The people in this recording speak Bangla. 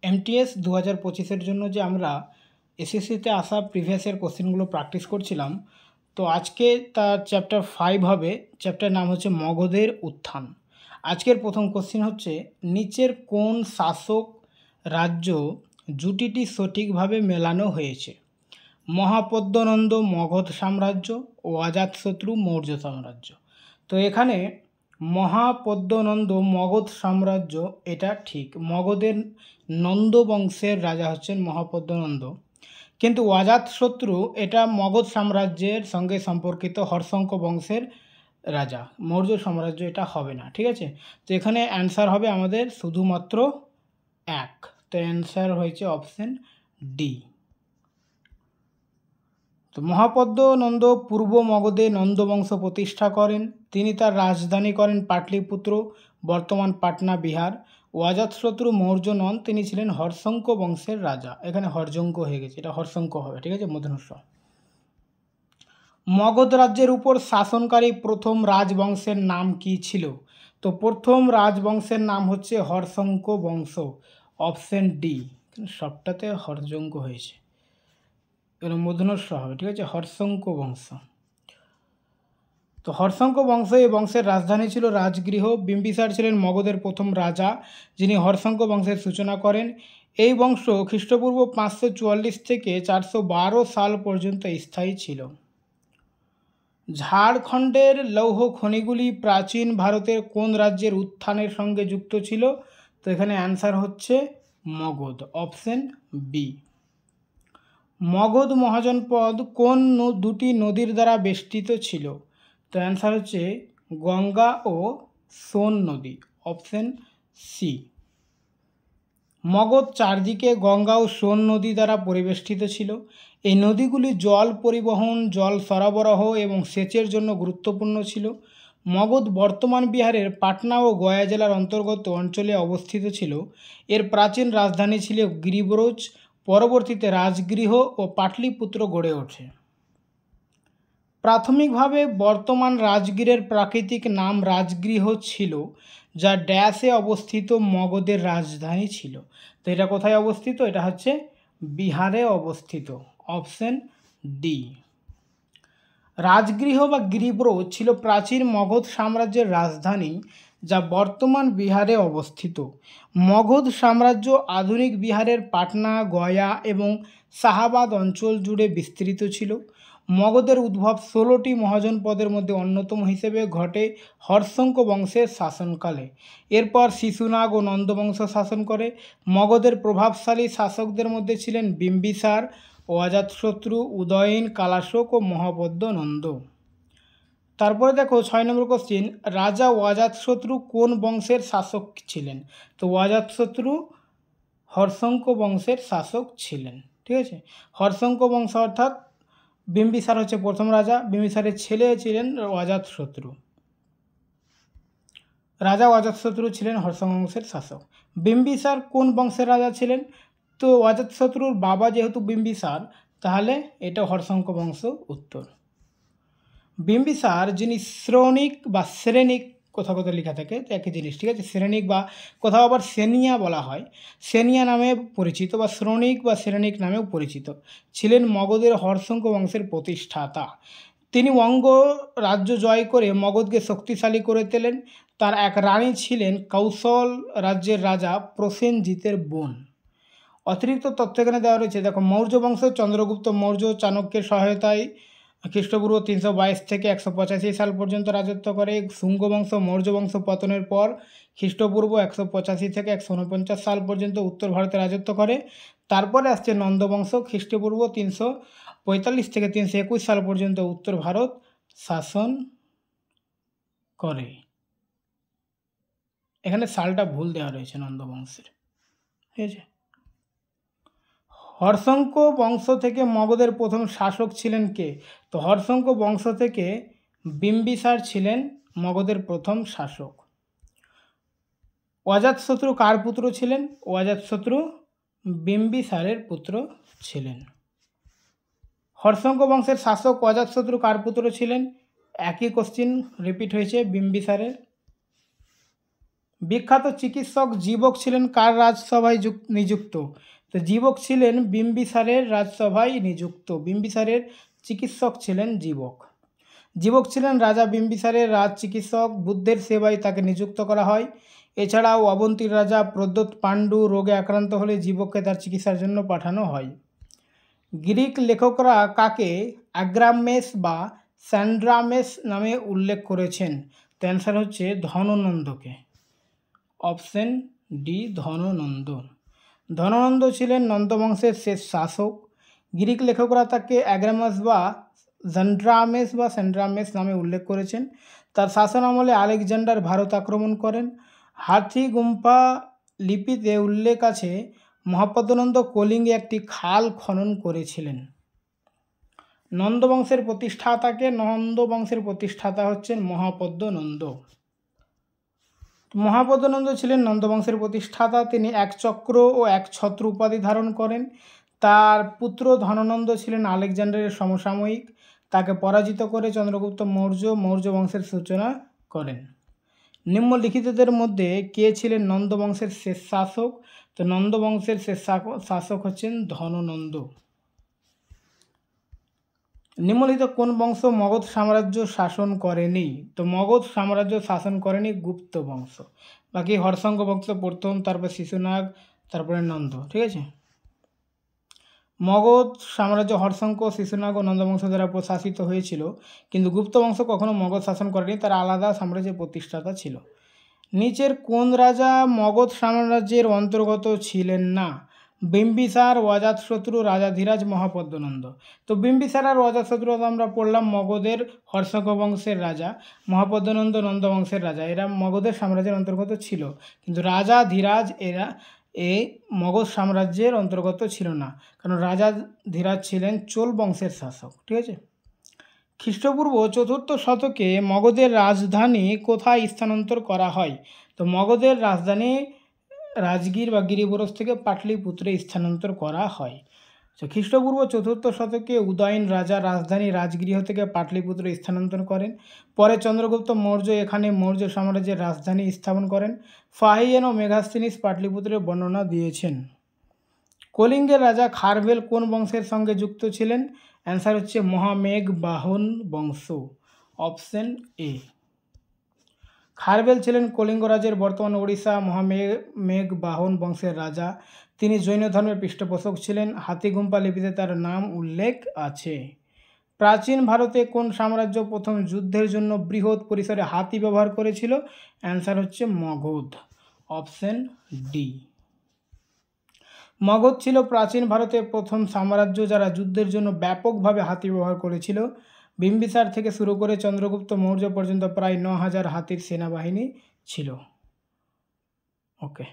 এমটিএস 2025-এর জন্য যে আমরা এসএসসিতে আসা প্রিভিয়াস ইয়ার কোশ্চেনগুলো প্র্যাকটিস করছিলাম, তো আজকে তার চ্যাপ্টার 5 হবে। চ্যাপ্টার নাম হচ্ছে মগধের উত্থান। আজকের প্রথম কোশ্চেন হচ্ছে, নিচের কোন শাসক রাজ্য জুটিটি সঠিকভাবে মেলানো হয়েছে? মহাপদ্মনন্দ মগধ সাম্রাজ্য ও অজাতশত্রু মৌর্য সাম্রাজ্য। তো এখানে মহাপদ্মনন্দ মগধ সাম্রাজ্য এটা ঠিক, মগধের নন্দ বংশের রাজা হচ্ছেন মহাপদ্মনন্দ, কিন্তু অজাতশত্রু এটা মগধ সাম্রাজ্যের সঙ্গে সম্পর্কিত হর্ষঙ্ক বংশের রাজা, মৌর্য সাম্রাজ্য এটা হবে না। ঠিক আছে, তো এখানে অ্যান্সার হবে আমাদের শুধুমাত্র এক, তো অ্যান্সার হয়েছে অপশন ডি। তো মহাপদ্মনন্দ পূর্ব মগধে নন্দবংশ প্রতিষ্ঠা করেন। তিনি তার রাজধানী করেন পাটলিপুত্র, বর্তমান পাটনা, বিহার। অজাতশত্রু মৌর্য নন, তিনি ছিলেন হর্ষঙ্ক বংশের রাজা। এখানে হর্যঙ্ক হয়ে গেছে, এটা হর্ষঙ্ক হবে। ঠিক আছে, মূর্ধন্য ষ। মগধ রাজ্যের উপর শাসনকারী প্রথম রাজবংশের নাম কি ছিল? তো প্রথম রাজবংশের নাম হচ্ছে হর্ষঙ্ক বংশ, অপশন ডি। সবটাতে হর্যঙ্ক হয়েছে, এগুলো মূর্ধন্য ষ হবে। ঠিক আছে, হর্ষঙ্ক বংশ। তো হর্ষঙ্ক বংশ, এই বংশের রাজধানী ছিল রাজগৃহ। বিম্বিসার ছিলেন মগধের প্রথম রাজা, যিনি হর্ষঙ্ক বংশের সূচনা করেন। এই বংশ খ্রিস্টপূর্ব 544 থেকে 412 সাল পর্যন্ত স্থায়ী ছিল। ঝাড়খণ্ডের লৌহ খনিগুলি প্রাচীন ভারতের কোন রাজ্যের উত্থানের সঙ্গে যুক্ত ছিল? তো এখানে অ্যান্সার হচ্ছে মগধ, অপশন বি। মগধ মহাজনপদ কোন দুটি নদীর দ্বারা বেষ্টিত ছিল? তো অ্যান্সার হচ্ছে গঙ্গা ও সোন নদী, অপশন সি। মগধ চারদিকে গঙ্গা ও সোন নদী দ্বারা পরিবেষ্টিত ছিল। এই নদীগুলি জল পরিবহন, জল সরবরাহ এবং সেচের জন্য গুরুত্বপূর্ণ ছিল। মগধ বর্তমান বিহারের পাটনা ও গয়া জেলার অন্তর্গত অঞ্চলে অবস্থিত ছিল। এর প্রাচীন রাজধানী ছিল গিরিব্রজ। পরবর্তীতে রাজগৃহ ও পাটলিপুত্র গড়ে ওঠে। প্রাথমিকভাবে বর্তমান রাজগীরের প্রাকৃতিক নাম রাজগৃহ ছিল, যা ড্যাশে অবস্থিত মগধের রাজধানী ছিল। তো এটা কোথায় অবস্থিত? এটা হচ্ছে বিহারে অবস্থিত, অপশন ডি। রাজগৃহ বা গিরিব্রজ ছিল প্রাচীন মগধ সাম্রাজ্যের রাজধানী, যা বর্তমান বিহারে অবস্থিত। মগধ সাম্রাজ্য আধুনিক বিহারের পাটনা, গয়া এবং শাহাবাদ অঞ্চল জুড়ে বিস্তৃত ছিল। মগধের উদ্ভব 16টি মহাজনপদের মধ্যে অন্যতম হিসেবে ঘটে হর্ষঙ্ক বংশের শাসনকালে। এরপর শিশুনাগ ও নন্দবংশ শাসন করে। মগধের প্রভাবশালী শাসকদের মধ্যে ছিলেন বিম্বিসার, অজাতশত্রু, উদয়ন, কালাশোক ও মহাপদ্মনন্দ। তারপরে দেখো 6 নম্বর কোশ্চিন, রাজা অজাতশত্রু কোন বংশের শাসক ছিলেন? তো অজাতশত্রু হর্ষঙ্ক বংশের শাসক ছিলেন। ঠিক আছে, হর্ষঙ্ক বংশ অর্থাৎ বিম্বিসার হচ্ছে প্রথম রাজা, বিম্বিসারের ছেলে ছিলেন অজাতশত্রু। রাজা অজাতশত্রু ছিলেন হর্ষঙ্ক বংশের শাসক। বিম্বিসার কোন বংশের রাজা ছিলেন? তো অজাতশত্রুর বাবা যেহেতু বিম্বিসার, তাহলে এটা হর্ষঙ্ক বংশ উত্তর। বিম্বিসার, যিনি শ্রোণিক বা শ্রেণিক, কোথাও কোথাও লেখা থাকে একই জিনিস, ঠিক আছে, শ্রেণিক বা কোথাও আবার সেনিয়া বলা হয়, সেনিয়া নামে পরিচিত বা শ্রোণিক বা শ্রেণিক নামেও পরিচিত, ছিলেন মগধের হর্ষঙ্ক বংশের প্রতিষ্ঠাতা। তিনি অঙ্গ রাজ্য জয় করে মগধকে শক্তিশালী করে তোলেন। তার এক রানী ছিলেন কৌশল রাজ্যের রাজা প্রসেনজিতের বোন। অতিরিক্ত তথ্য এখানে দেওয়া রয়েছে। দেখো, মৌর্য বংশ চন্দ্রগুপ্ত মৌর্য চাণক্যের সহায়তায় খ্রিস্টপূর্ব 322 থেকে 185 সাল পর্যন্ত রাজত্ব করে। শুঙ্গ বংশ মৌর্য বংশ পতনের পর খ্রিস্টপূর্ব 185 থেকে 149 সাল পর্যন্ত উত্তর ভারতে রাজত্ব করে। তারপরে আসছে নন্দবংশ, খ্রিস্টপূর্ব 345 থেকে 321 সাল পর্যন্ত উত্তর ভারত শাসন করে। এখানে সালটা ভুল দেওয়া রয়েছে নন্দবংশের, ঠিক আছে। হর্ষঙ্ক বংশ থেকে মগধের প্রথম শাসক ছিলেন কে? তো হর্ষঙ্ক বংশ থেকে বিম্বিসার ছিলেন মগধের প্রথম শাসক। অজাতশত্রু কার পুত্র ছিলেন? অজাতশত্রু বিম্বিসারের পুত্র ছিলেন। হর্ষঙ্ক বংশের শাসক অজাতশত্রু কার পুত্র ছিলেন? একই কোশ্চিন রিপিট হয়েছে, বিম্বিসারের। বিখ্যাত চিকিৎসক জীবক ছিলেন কার রাজসভায় নিযুক্ত? তো জীবক ছিলেন বিম্বিসারের রাজসভায় নিযুক্ত। বিম্বিসারের চিকিৎসক ছিলেন জীবক। জীবক ছিলেন রাজা বিম্বিসারের রাজ চিকিৎসক। বুদ্ধের সেবায় তাকে নিযুক্ত করা হয়। এছাড়াও অবন্তীর রাজা প্রদ্যোৎ পাণ্ডু রোগে আক্রান্ত হলে জীবককে তার চিকিৎসার জন্য পাঠানো হয়। গ্রিক লেখকরা কাকে আগ্রামেস বা স্যান্ড্রামেস নামে উল্লেখ করেছেন? তো অ্যান্সার হচ্ছে ধননন্দকে। Option D Dhanananda. ধননন্দ ছিলেন নন্দবংশের শেষ শাসক। গ্রিক লেখকরা তাকে অ্যাগ্রামাস বা স্যান্ড্রামেস নামে উল্লেখ করেছেন। তার শাসন আমলে আলেকজান্ডার ভারত আক্রমণ করেন। হাথিগুম্ফা লিপিতে উল্লেখ আছে মহাপদ্মনন্দ কলিঙ্গে একটি খাল খনন করেছিলেন। নন্দবংশের প্রতিষ্ঠাতাকে? নন্দবংশের প্রতিষ্ঠাতা হচ্ছেন মহাপদ্মনন্দ। মহাপদ্মনন্দ ছিলেন নন্দবংশের প্রতিষ্ঠাতা। তিনি এক চক্র ও এক ছত্র উপাধি ধারণ করেন। তার পুত্র ধননন্দ ছিলেন আলেকজান্ডারের সমসাময়িক। তাকে পরাজিত করে চন্দ্রগুপ্ত মৌর্য বংশের সূচনা করেন। নিম্নলিখিতদের মধ্যে কে ছিলেন নন্দবংশের শেষ শাসক? তো নন্দবংশের শেষ শাসক হচ্ছেন ধননন্দ। নিম্নলিখিত কোন বংশ মগধ সাম্রাজ্য শাসন করেনি? তো মগধ সাম্রাজ্য শাসন করেনি গুপ্ত বংশ। বাকি হর্ষঙ্ক বংশ প্রথম, তারপর শিশুনাগ, তারপরে নন্দ। ঠিক আছে। মগধ সাম্রাজ্য হর্ষঙ্ক, শিশুনাগ ও নন্দবংশ দ্বারা প্রশাসিত হয়েছিল, কিন্তু গুপ্ত বংশ কখনো মগধ শাসন করেনি। তারা আলাদা সাম্রাজ্যের প্রতিষ্ঠাতা ছিল। নিচের কোন রাজা মগধ সাম্রাজ্যের অন্তর্গত ছিলেন না? বিম্বিসার, অজাতশত্রু, রাজাধিরাজ, মহাপদ্মনন্দ। তো বিম্বিসার আর অজাতশত্রু আমরা পড়লাম মগধের হর্ষঙ্ক বংশের রাজা। মহাপদ্মনন্দ নন্দবংশের রাজা। এরা মগধের সাম্রাজ্যের অন্তর্গত ছিল, কিন্তু রাজাধিরাজ এরা মগধ সাম্রাজ্যের অন্তর্গত ছিল না, কারণ রাজাধিরাজ ছিলেন চোল বংশের শাসক। ঠিক আছে। খ্রিস্টপূর্ব 4th শতকে মগধের রাজধানী কোথায় স্থানান্তর করা হয়? তো মগধের রাজধানী রাজগীর বা গিরিবরস থেকে পাটলিপুত্রে স্থানান্তর করা হয়। তো খ্রিস্টপূর্ব 4th শতকে উদয়ন রাজা রাজধানী রাজগৃহ থেকে পাটলিপুত্রে স্থানান্তর করেন। পরে চন্দ্রগুপ্ত মৌর্য এখানে মৌর্য সাম্রাজ্যের রাজধানী স্থাপন করেন। ফাহিয়ান ও মেগাস্তিনিস পাটলিপুত্রের বর্ণনা দিয়েছেন। কলিঙ্গের রাজা খারভেল কোন বংশের সঙ্গে যুক্ত ছিলেন? অ্যান্সার হচ্ছে মহামেঘবাহন বংশ। Option A. খারভেল ছিলেন কলিঙ্গ রাজ্যের বর্তমান ওড়িশা মহামেঘবাহন বংশের রাজা। তিনি জৈন ধর্মের পৃষ্ঠপোষক ছিলেন। হাথিগুম্ফা লিপিতে তার নাম উল্লেখ আছে। প্রাচীন ভারতে কোন সাম্রাজ্য প্রথম যুদ্ধের জন্য বৃহৎ পরিসরে হাতি ব্যবহার করেছিল? অ্যান্সার হচ্ছে মগধ। Option D. মগধ ছিল প্রাচীন ভারতের প্রথম সাম্রাজ্য যারা যুদ্ধের জন্য ব্যাপকভাবে হাতি ব্যবহার করেছিল। বিম্বিসার থেকে শুরু করে চন্দ্রগুপ্ত মৌর্য পর্যন্ত প্রায় 9000 হাতির সেনাবাহিনী ছিল। ওকে।